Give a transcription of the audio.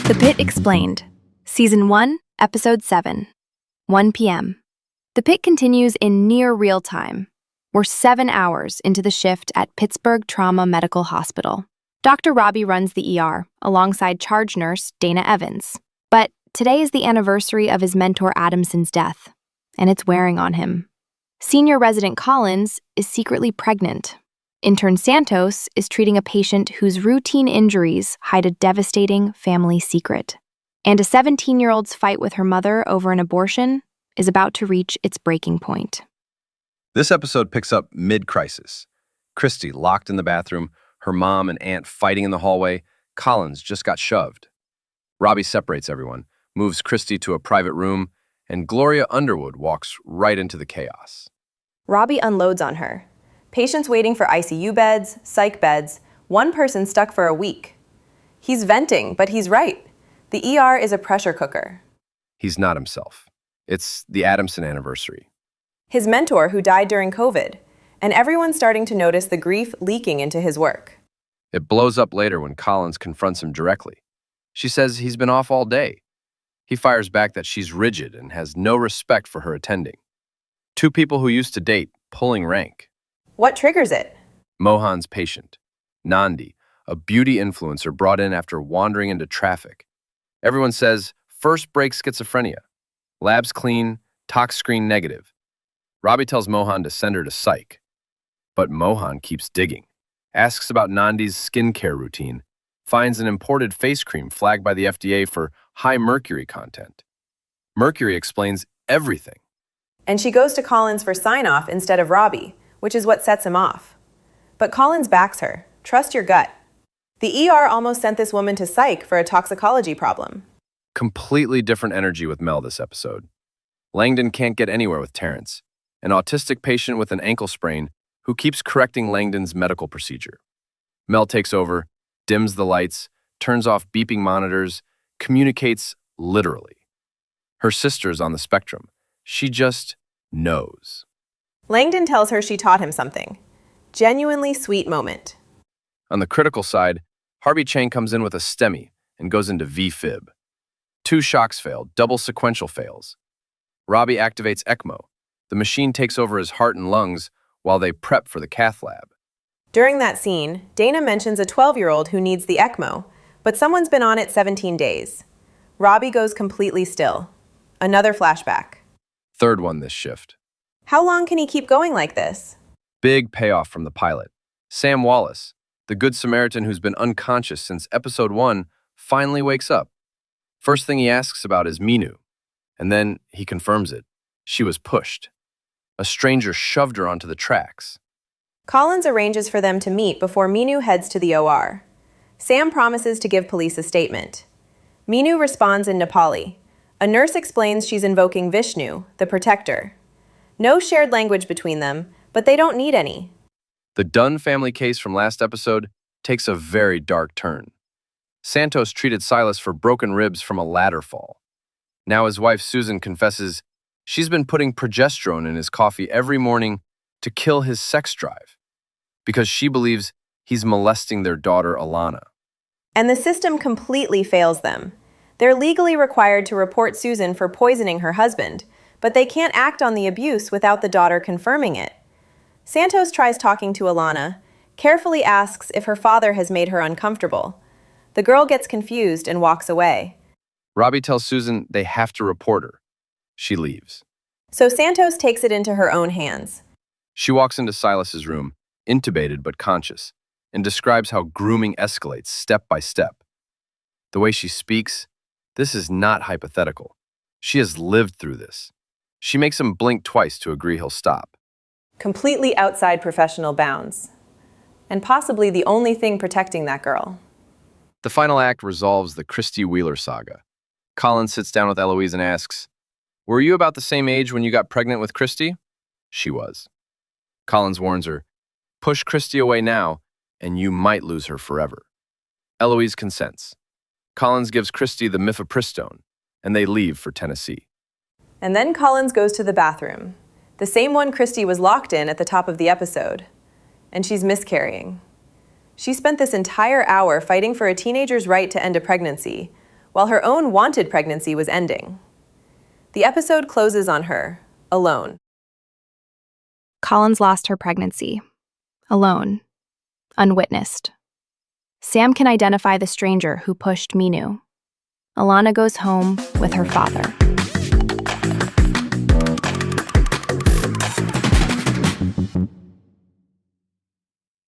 The Pit Explained, Season 1, Episode 7, 1 p.m. The Pit continues in near real time. We're 7 hours into the shift at Pittsburgh Trauma Medical Hospital. Dr. Robby runs the ER, alongside charge nurse Dana Evans. But today is the anniversary of his mentor Adamson's death, and it's wearing on him. Senior resident Collins is secretly pregnant. Intern Santos is treating a patient whose routine injuries hide a devastating family secret. And a 17-year-old's fight with her mother over an abortion is about to reach its breaking point. This episode picks up mid-crisis. Christy locked in the bathroom, her mom and aunt fighting in the hallway. Collins just got shoved. Robby separates everyone, moves Christy to a private room, and Gloria Underwood walks right into the chaos. Robby unloads on her. Patients waiting for ICU beds, psych beds, one person stuck for a week. He's venting, but he's right. The ER is a pressure cooker. He's not himself. It's the Adamson anniversary. His mentor who died during COVID, and everyone's starting to notice the grief leaking into his work. It blows up later when Collins confronts him directly. She says he's been off all day. He fires back that she's rigid and has no respect for her attending. Two people who used to date, pulling rank. What triggers it? Mohan's patient, Nandi, a beauty influencer brought in after wandering into traffic. Everyone says, first break schizophrenia. Labs clean, tox screen negative. Robby tells Mohan to send her to psych. But Mohan keeps digging, asks about Nandi's skincare routine, finds an imported face cream flagged by the FDA for high mercury content. Mercury explains everything. And she goes to Collins for sign-off instead of Robby, which is what sets him off. But Collins backs her. Trust your gut. The ER almost sent this woman to psych for a toxicology problem. Completely different energy with Mel this episode. Langdon can't get anywhere with Terrence, an autistic patient with an ankle sprain who keeps correcting Langdon's medical procedure. Mel takes over, dims the lights, turns off beeping monitors, communicates literally. Her sister's on the spectrum. She just knows. Langdon tells her she taught him something. Genuinely sweet moment. On the critical side, Harvey Chang comes in with a STEMI and goes into V-fib. 2 shocks fail, double sequential fails. Robby activates ECMO. The machine takes over his heart and lungs while they prep for the cath lab. During that scene, Dana mentions a 12-year-old who needs the ECMO, but someone's been on it 17 days. Robby goes completely still. Another flashback. Third one this shift. How long can he keep going like this? Big payoff from the pilot. Sam Wallace, the Good Samaritan who's been unconscious since episode 1, finally wakes up. First thing he asks about is Minu, and then he confirms it. She was pushed. A stranger shoved her onto the tracks. Collins arranges for them to meet before Minu heads to the OR. Sam promises to give police a statement. Minu responds in Nepali. A nurse explains she's invoking Vishnu, the protector. No shared language between them, but they don't need any. The Dunn family case from last episode takes a very dark turn. Santos treated Silas for broken ribs from a ladder fall. Now his wife Susan confesses she's been putting progesterone in his coffee every morning to kill his sex drive because she believes he's molesting their daughter Alana. And the system completely fails them. They're legally required to report Susan for poisoning her husband, but they can't act on the abuse without the daughter confirming it. Santos tries talking to Alana, carefully asks if her father has made her uncomfortable. The girl gets confused and walks away. Robby tells Susan they have to report her. She leaves. So Santos takes it into her own hands. She walks into Silas's room, intubated but conscious, and describes how grooming escalates step by step. The way she speaks, this is not hypothetical. She has lived through this. She makes him blink twice to agree he'll stop. Completely outside professional bounds. And possibly the only thing protecting that girl. The final act resolves the Christy Wheeler saga. Colin sits down with Eloise and asks, "Were you about the same age when you got pregnant with Christy?" She was. Collins warns her, "Push Christy away now, and you might lose her forever." Eloise consents. Collins gives Christy the mifepristone, and they leave for Tennessee. And then Collins goes to the bathroom, the same one Christy was locked in at the top of the episode. And she's miscarrying. She spent this entire hour fighting for a teenager's right to end a pregnancy, while her own wanted pregnancy was ending. The episode closes on her, alone. Collins lost her pregnancy. Alone. Unwitnessed. Sam can identify the stranger who pushed Minu. Alana goes home with her father.